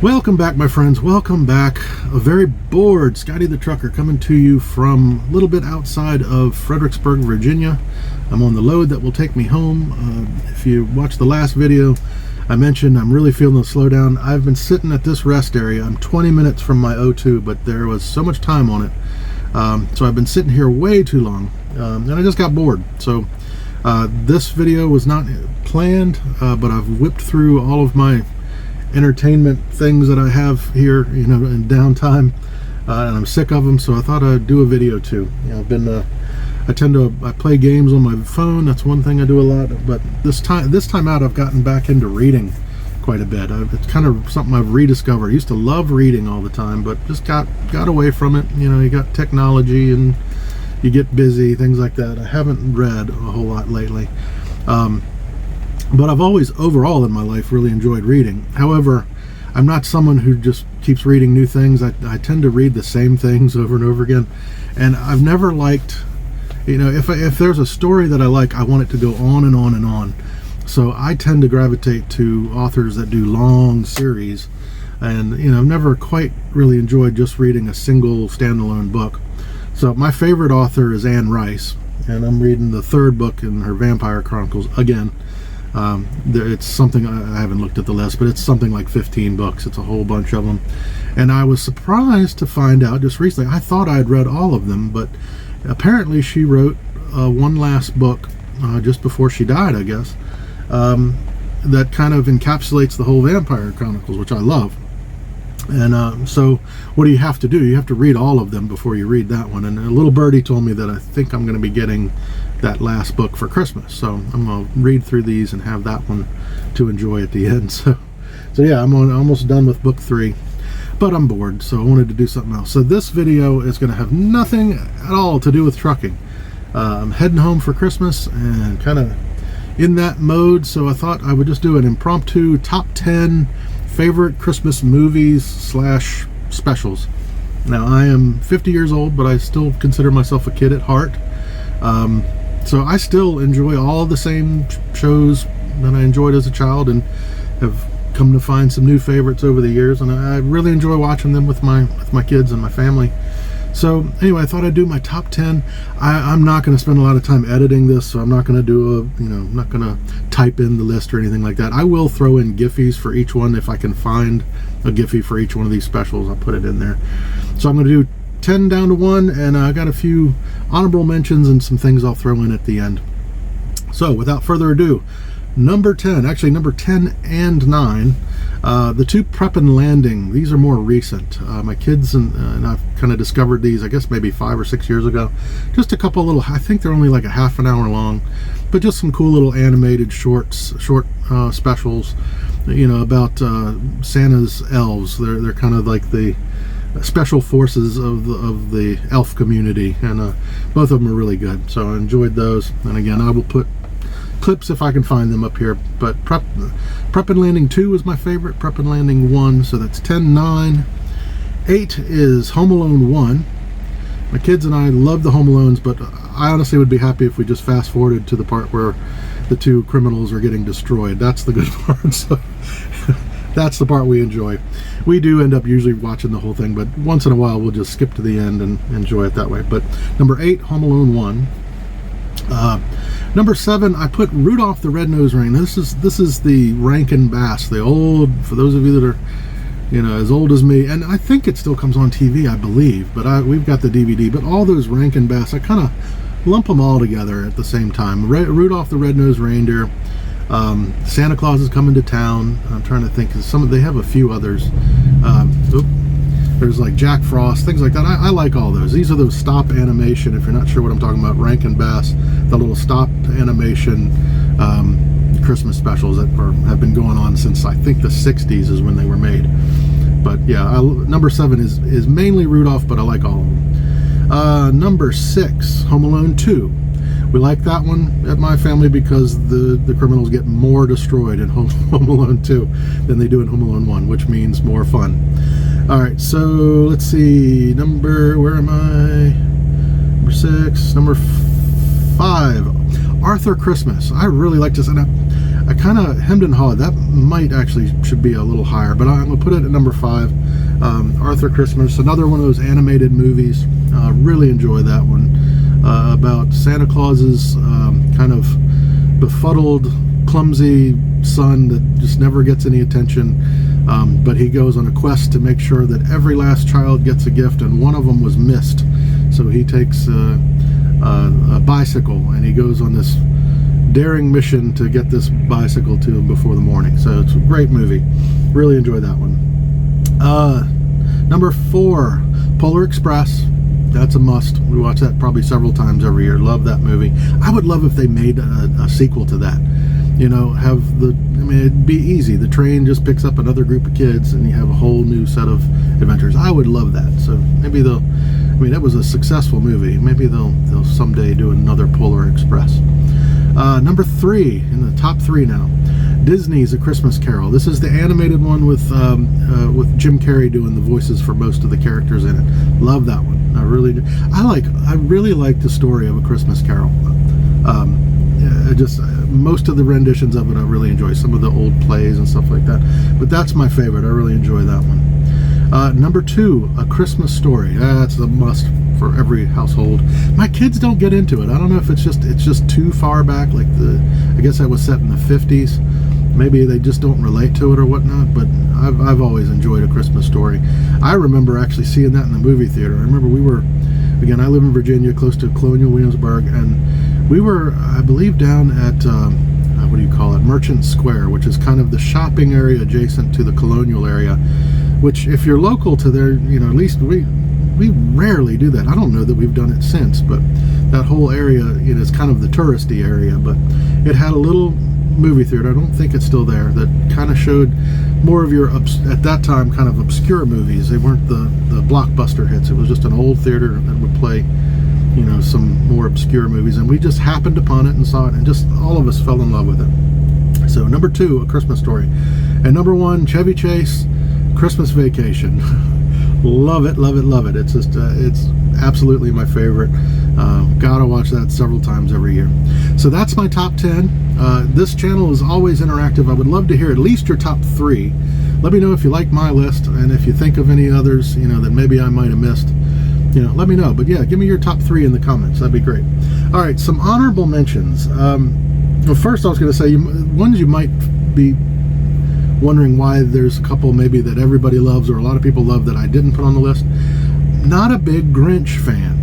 Welcome back, my friends. Welcome back. A very bored Scotty the Trucker coming to you from a little bit outside of Fredericksburg, Virginia. I'm on the load that will take me home. If you watched the last video, I mentioned I'm really feeling the slowdown. I've been sitting at this rest area. I'm 20 minutes from my O2, but there was so much time on it. So I've been sitting here way too long, and I just got bored. So this video was not planned, but I've whipped through all of my entertainment things that I have here, in downtime, and I'm sick of them, so I thought I'd do a video too. I've been I play games on my phone. That's one thing I do a lot, but this time out I've gotten back into reading quite a bit. It's kind of something I've rediscovered. I used to love reading all the time, but just got away from it. You got technology and you get busy, things like that. I haven't read a whole lot lately. But I've always, overall in my life, really enjoyed reading. However, I'm not someone who just keeps reading new things. I tend to read the same things over and over again. And I've never liked, if there's a story that I like, I want it to go on and on and on. So I tend to gravitate to authors that do long series. And, I've never quite really enjoyed just reading a single standalone book. So my favorite author is Anne Rice. And I'm reading the third book in her Vampire Chronicles again. It's something, I haven't looked at the list, but it's something like 15 books. It's a whole bunch of them. And I was surprised to find out just recently, I thought I'd read all of them, but apparently she wrote one last book just before she died, I guess, that kind of encapsulates the whole Vampire Chronicles, which I love. And so what do you have to do? You have to read all of them before you read that one. And a little birdie told me that I think I'm going to be getting that last book for Christmas. So I'm going to read through these and have that one to enjoy at the end. So yeah, I'm almost done with book 3. But I'm bored, so I wanted to do something else. So this video is going to have nothing at all to do with trucking. I'm heading home for Christmas and kind of in that mode. So I thought I would just do an impromptu top 10 favorite Christmas movies / specials. Now, I am 50 years old, but I still consider myself a kid at heart. So I still enjoy all the same shows that I enjoyed as a child, and have come to find some new favorites over the years, and I really enjoy watching them with my kids and my family. So anyway, I thought I'd do my top 10. I'm not going to spend a lot of time editing this, so I'm not going to do I'm not going to type in the list or anything like that. I will throw in Giphies for each one. If I can find a Giphy for each one of these specials, I'll put it in there. So I'm going to do 10 down to 1, and I got a few honorable mentions and some things I'll throw in at the end. So without further ado, number 10, actually number 10 and 9, the two Prep and Landing. These are more recent. My kids and I've kind of discovered these, I guess maybe 5 or 6 years ago. Just a couple little, I think they're only like a half an hour long, but just some cool little animated short specials, about Santa's elves. They're kind of like the special forces of the elf community, and both of them are really good. So I enjoyed those, and again, I will put clips if I can find them up here. But Prep and Landing 2 is my favorite. Prep and Landing 1, so that's 10, 9. 8 is Home Alone 1. My kids and I love the Home Alones, but I honestly would be happy if we just fast forwarded to the part where the two criminals are getting destroyed. That's the good part. So that's the part we enjoy. We do end up usually watching the whole thing, but once in a while we'll just skip to the end and enjoy it that way. But number 8, Home Alone 1. Number 7, I put Rudolph the Red-Nosed Reindeer. This is the Rankin Bass, the old, for those of you that are as old as me, and I think it still comes on TV, I believe, but we've got the DVD. But all those Rankin Bass, I kind of lump them all together at the same time. Rudolph the Red-Nosed Reindeer, Santa Claus is Coming to Town. I'm trying to think, they have a few others. There's like Jack Frost, things like that. I like all those. These are those stop animation, if you're not sure what I'm talking about, Rankin Bass, the little stop animation Christmas specials that have been going on since I think the 60s is when they were made. But yeah, number 7 is mainly Rudolph, but I like all of them. Number 6, Home Alone 2. We like that one at my family because the criminals get more destroyed in Home Alone 2 than they do in Home Alone 1, which means more fun. All right, so let's see. Where am I? Number 6, number 5, Arthur Christmas. I really like this, and I kind of hemmed and hawed. That might actually should be a little higher, but I'm going to put it at number 5. Arthur Christmas, another one of those animated movies. Really enjoy that one. About Santa Claus's kind of befuddled, clumsy son that just never gets any attention. But he goes on a quest to make sure that every last child gets a gift, and one of them was missed. So he takes a bicycle, and he goes on this daring mission to get this bicycle to him before the morning. So it's a great movie. Really enjoy that one. Number 4, Polar Express. That's a must. We watch that probably several times every year. Love that movie. I would love if they made a sequel to that. You know, it'd be easy. The train just picks up another group of kids and you have a whole new set of adventures. I would love that. So maybe that was a successful movie. Maybe they'll someday do another Polar Express. Number 3, in the top 3 now, Disney's A Christmas Carol. This is the animated one with Jim Carrey doing the voices for most of the characters in it. Love that one. I really do. I really like the story of A Christmas Carol. Most of the renditions of it I really enjoy. Some of the old plays and stuff like that. But that's my favorite. I really enjoy that one. Number 2, A Christmas Story. That's a must for every household. My kids don't get into it. I don't know if it's just too far back. I guess that was set in the 50s. Maybe they just don't relate to it or whatnot, but I've always enjoyed A Christmas Story. I remember actually seeing that in the movie theater. I remember I live in Virginia, close to Colonial Williamsburg, and we were, I believe, down at, Merchant Square, which is kind of the shopping area adjacent to the Colonial area, which if you're local to there, at least we rarely do that. I don't know that we've done it since, but that whole area, is kind of the touristy area, but it had a little movie theater. I don't think it's still there, that kind of showed more of your at that time kind of obscure movies. They weren't the blockbuster hits. It was just an old theater that would play some more obscure movies, and we just happened upon it and saw it, and just all of us fell in love with it. So number 2, A Christmas Story, and number 1, Chevy Chase, Christmas Vacation. Love it, love it, love it. It's just it's absolutely my favorite. Gotta watch that several times every year. So that's my top 10. This channel is always interactive. I would love to hear at least your top 3. Let me know if you like my list, and if you think of any others that maybe I might have missed, let me know. But yeah, give me your top 3 in the comments. That'd be great. All right, some honorable mentions. Well, first I was going to say, ones you might be wondering why there's a couple maybe that everybody loves or a lot of people love that I didn't put on the list. Not a big Grinch fan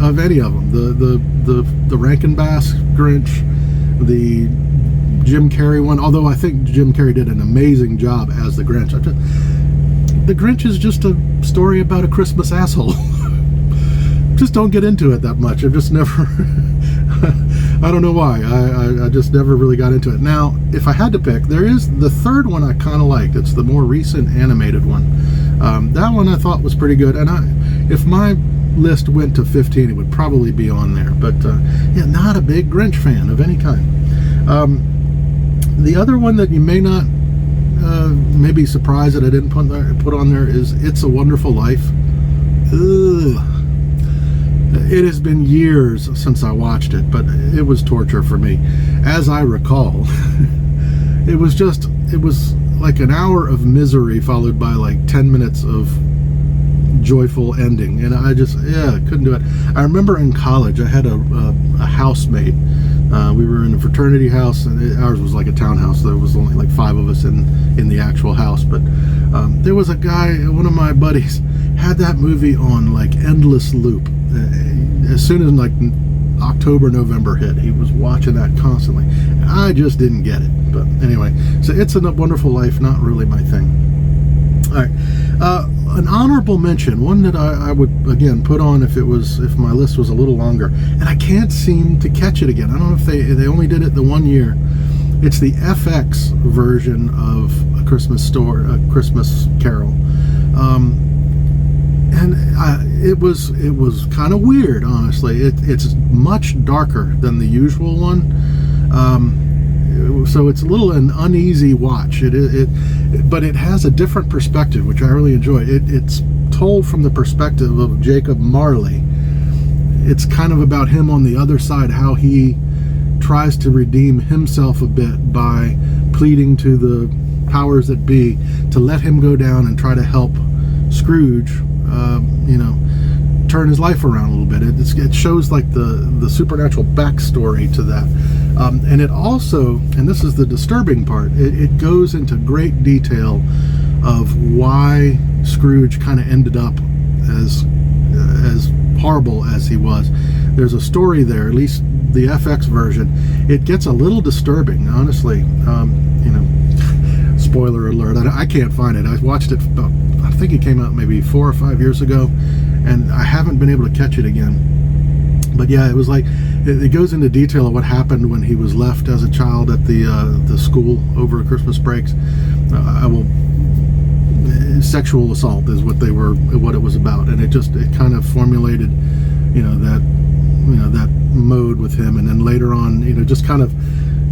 of any of them. The Rankin Bass Grinch, the Jim Carrey one, although I think Jim Carrey did an amazing job as the Grinch. The Grinch is just a story about a Christmas asshole. Just don't get into it that much. I've just never I don't know why. I just never really got into it. Now, if I had to pick, there is the third one I kind of liked. It's the more recent animated one. That one I thought was pretty good, and if my list went to 15, it would probably be on there. But yeah, not a big Grinch fan of any kind. The other one that you may not may be surprised that I didn't put on there is It's a Wonderful Life. Ugh. It has been years since I watched it, but it was torture for me. As I recall, it was like an hour of misery followed by like 10 minutes of joyful ending, and I just couldn't do it. I remember in college I had a housemate. We were in a fraternity house, and ours was like a townhouse. There was only like 5 of us in the actual house, but there was a guy, one of my buddies, had that movie on like endless loop. As soon as like October, November hit, he was watching that constantly. I just didn't get it. But anyway, so It's a Wonderful Life, not really my thing. All right, an honorable mention, one that I would again put on if my list was a little longer, and I can't seem to catch it again. I don't know if they only did it the one year. It's the FX version of A Christmas Carol. And it was kind of weird, honestly. It's much darker than the usual one, so it's a little an uneasy watch. But it has a different perspective, which I really enjoy. It's told from the perspective of Jacob Marley. It's kind of about him on the other side, how he tries to redeem himself a bit by pleading to the powers that be to let him go down and try to help Scrooge, turn his life around a little bit. It shows like the supernatural backstory to that. And it also, and this is the disturbing part, it goes into great detail of why Scrooge kind of ended up as horrible as he was. There's a story there, at least the FX version. It gets a little disturbing, honestly. Spoiler alert, I can't find it. I watched it about, I think it came out maybe 4 or 5 years ago, and I haven't been able to catch it again. But yeah, it was like, it goes into detail of what happened when he was left as a child at the school over Christmas breaks. Sexual assault is what it was about, and it kind of formulated, that mode with him, and then later on, just kind of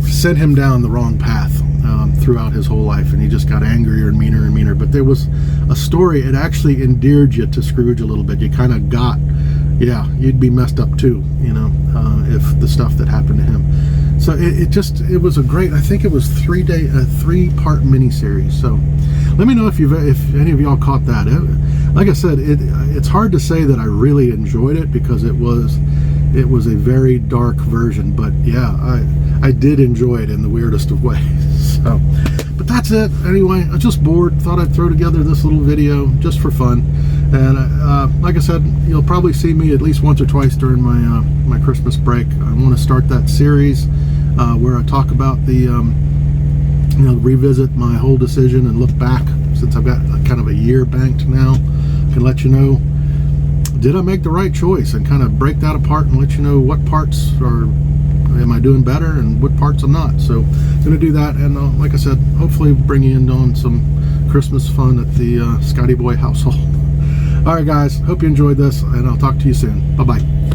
sent him down the wrong path throughout his whole life, and he just got angrier and meaner. But there was a story, it actually endeared you to Scrooge a little bit. You kind of got, you'd be messed up too, if the stuff that happened to him. So it was a great, I think it was a 3-part miniseries. So let me know if any of y'all caught that. Like I said, it's hard to say that I really enjoyed it, because it was a very dark version, but yeah, I did enjoy it in the weirdest of ways. So, but that's it. Anyway, I was just bored, thought I'd throw together this little video just for fun. And like I said, you'll probably see me at least once or twice during my Christmas break. I want to start that series where I talk about revisit my whole decision and look back, since I've got kind of a year banked now. I can let you know, did I make the right choice, and kind of break that apart and let you know what parts am I doing better and what parts I'm not. So I'm going to do that, and like I said, hopefully bring you in on some Christmas fun at the Scotty Boy household. All right, guys, hope you enjoyed this, and I'll talk to you soon. Bye-bye.